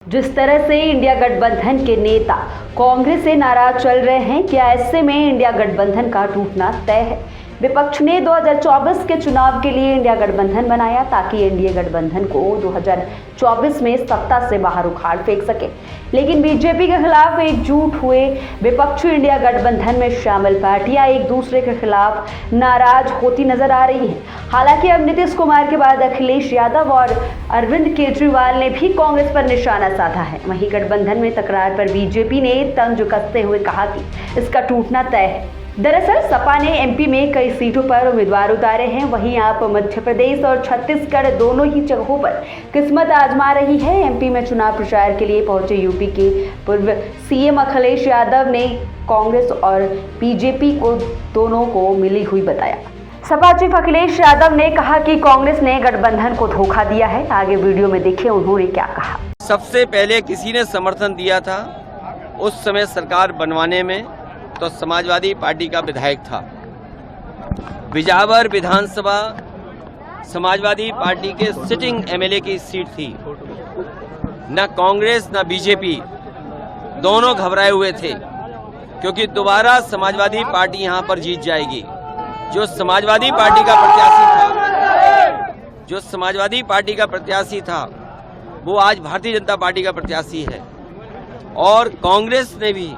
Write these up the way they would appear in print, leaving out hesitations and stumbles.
जिस तरह से इंडिया गठबंधन के नेता कांग्रेस से नाराज चल रहे हैं, क्या ऐसे में इंडिया गठबंधन का टूटना तय है? विपक्ष ने 2024 के चुनाव के लिए इंडिया गठबंधन बनाया ताकि एनडीए गठबंधन को 2024 में सत्ता से बाहर उखाड़ फेंक सके, लेकिन बीजेपी के खिलाफ एकजुट हुए विपक्षी इंडिया गठबंधन में शामिल पार्टियां एक दूसरे के खिलाफ नाराज होती नजर आ रही हैं। हालांकि अब नीतीश कुमार के बाद अखिलेश यादव और अरविंद केजरीवाल ने भी कांग्रेस पर निशाना साधा है। वहीं गठबंधन में तकरार पर बीजेपी ने तंज कसते हुए कहा कि इसका टूटना तय है। दरअसल सपा ने एमपी में कई सीटों पर उम्मीदवार उतारे हैं, वहीं आप मध्य प्रदेश और छत्तीसगढ़ दोनों ही जगहों पर किस्मत आजमा रही है। एमपी में चुनाव प्रचार के लिए पहुंचे यूपी के पूर्व सीएम अखिलेश यादव ने कांग्रेस और बीजेपी को दोनों को मिली हुई बताया। सपा चीफ अखिलेश यादव ने कहा कि कांग्रेस ने गठबंधन को धोखा दिया है। आगे वीडियो में देखिए उन्होंने क्या कहा। सबसे पहले किसी ने समर्थन दिया था उस समय सरकार बनवाने में, तो समाजवादी पार्टी का विधायक था। बिजावर विधानसभा समाजवादी पार्टी के सिटिंग एमएलए की सीट थी। न कांग्रेस न बीजेपी दोनों घबराए हुए थे, क्योंकि दोबारा समाजवादी पार्टी यहां पर जीत जाएगी। जो समाजवादी पार्टी का प्रत्याशी था वो आज भारतीय जनता पार्टी का प्रत्याशी है, और कांग्रेस ने भी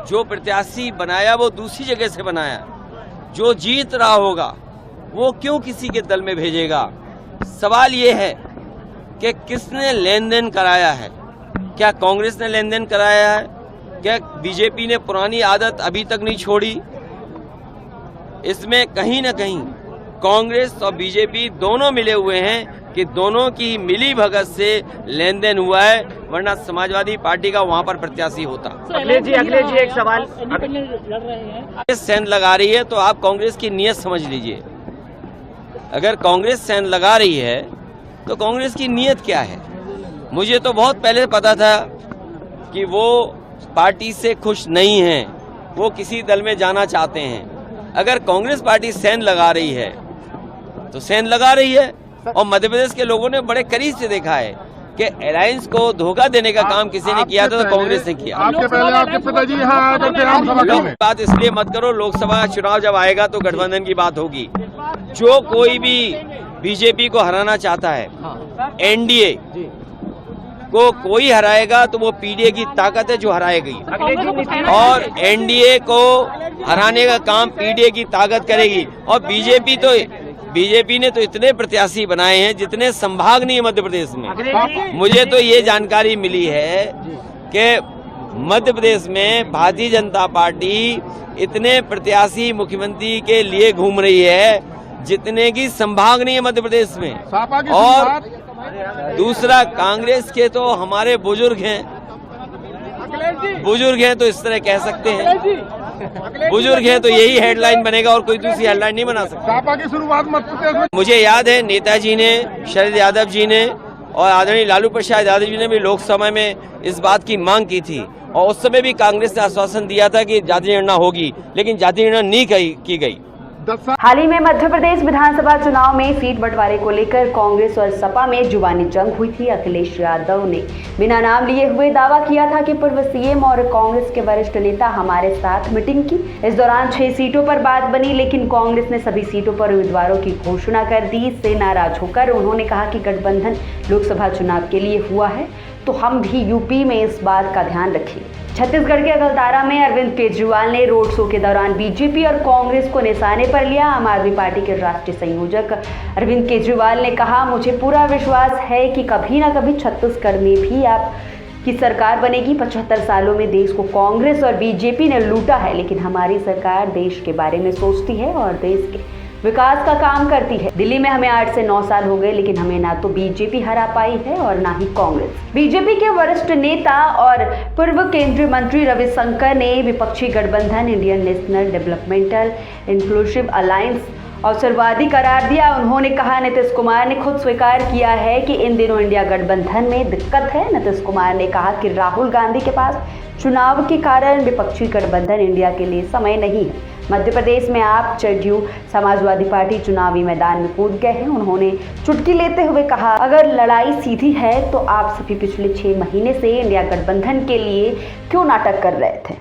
जो प्रत्याशी बनाया वो दूसरी जगह से बनाया। जो जीत रहा होगा वो क्यों किसी के दल में भेजेगा? सवाल ये है कि किसने लेन देन कराया है? क्या कांग्रेस ने लेन देन कराया है? क्या बीजेपी ने पुरानी आदत अभी तक नहीं छोड़ी? इसमें कहीं न कहीं कांग्रेस और बीजेपी दोनों मिले हुए हैं कि दोनों की मिली भगत से लेन देन हुआ है, वरना समाजवादी पार्टी का वहां पर प्रत्याशी होता। अखिलेश जी एक सवाल लड़ रहे हैं। सेंध लगा रही है तो आप कांग्रेस की नीयत समझ लीजिए। अगर कांग्रेस सेंध लगा रही है तो कांग्रेस की नीयत क्या है? मुझे तो बहुत पहले पता था कि वो पार्टी से खुश नहीं है, वो किसी दल में जाना चाहते हैं। अगर कांग्रेस पार्टी सेंध लगा रही है तो सेंध लगा रही है, और मध्य प्रदेश के लोगों ने बड़े करीब से देखा है कि अलायंस को धोखा देने का काम किसी ने किया था तो कांग्रेस ने किया। आपके पहले आपके पिताजी यहाँ आया करते आम सभा में। बात इसलिए मत करो, लोकसभा चुनाव जब आएगा तो गठबंधन की बात होगी। जो कोई भी बीजेपी को हराना चाहता है, एनडीए को कोई हराएगा तो वो पीडीए की ताकत है जो हराएगी, और एनडीए को हराने का काम पीडीए की ताकत करेगी। और बीजेपी ने तो इतने प्रत्याशी बनाए हैं जितने संभाग नहीं है मध्य प्रदेश में। मुझे तो ये जानकारी मिली है कि मध्य प्रदेश में भारतीय जनता पार्टी इतने प्रत्याशी मुख्यमंत्री के लिए घूम रही है जितने की संभाग नहीं है मध्य प्रदेश में। और दूसरा, कांग्रेस के तो हमारे बुजुर्ग हैं तो इस तरह कह सकते हैं, बुजुर्ग हैं तो यही हेडलाइन बनेगा और कोई दूसरी हेडलाइन नहीं बना सकता। सपा की शुरुआत मुझे याद है नेताजी ने, शरद यादव जी ने और आदरणीय लालू प्रसाद यादव जी ने भी लोकसभा में इस बात की मांग की थी, और उस समय भी कांग्रेस ने आश्वासन दिया था कि जाति गणना होगी, लेकिन जाति गणना नहीं की गई। हाल ही में मध्य प्रदेश विधानसभा चुनाव में सीट बंटवारे को लेकर कांग्रेस और सपा में जुबानी जंग हुई थी। अखिलेश यादव ने बिना नाम लिए हुए दावा किया था कि पूर्व सीएम और कांग्रेस के वरिष्ठ नेता हमारे साथ मीटिंग की। इस दौरान 6 सीटों पर बात बनी, लेकिन कांग्रेस ने सभी सीटों पर उम्मीदवारों की घोषणा कर दी। इससे नाराज होकर उन्होंने कहा कि गठबंधन लोकसभा चुनाव के लिए हुआ है तो हम भी यूपी में इस बात का ध्यान रखें। छत्तीसगढ़ के अगलतारा में अरविंद केजरीवाल ने रोड शो के दौरान बीजेपी और कांग्रेस को निशाने पर लिया। आम आदमी पार्टी के राष्ट्रीय संयोजक अरविंद केजरीवाल ने कहा, मुझे पूरा विश्वास है कि कभी ना कभी छत्तीसगढ़ में भी आपकी सरकार बनेगी। 75 सालों में देश को कांग्रेस और बीजेपी ने लूटा है, लेकिन हमारी सरकार देश के बारे में सोचती है और देश के विकास का काम करती है। दिल्ली में हमें 8 से 9 साल हो गए, लेकिन हमें ना तो बीजेपी हरा पाई है और ना ही कांग्रेस। बीजेपी के वरिष्ठ नेता और पूर्व केंद्रीय मंत्री रविशंकर ने विपक्षी गठबंधन Indian national developmental inclusive alliance अवसरवादी करार दिया। उन्होंने कहा, नीतीश कुमार ने खुद स्वीकार किया है कि इन दिनों इंडिया गठबंधन में दिक्कत है। नीतीश कुमार ने कहा कि राहुल गांधी के पास चुनाव के कारण विपक्षी गठबंधन इंडिया के लिए समय नहीं है। मध्य प्रदेश में आप जदयू समाजवादी पार्टी चुनावी मैदान में कूद गए हैं। उन्होंने चुटकी लेते हुए कहा, अगर लड़ाई सीधी है तो आप सभी पिछले 6 महीने से इंडिया गठबंधन के लिए क्यों नाटक कर रहे थे।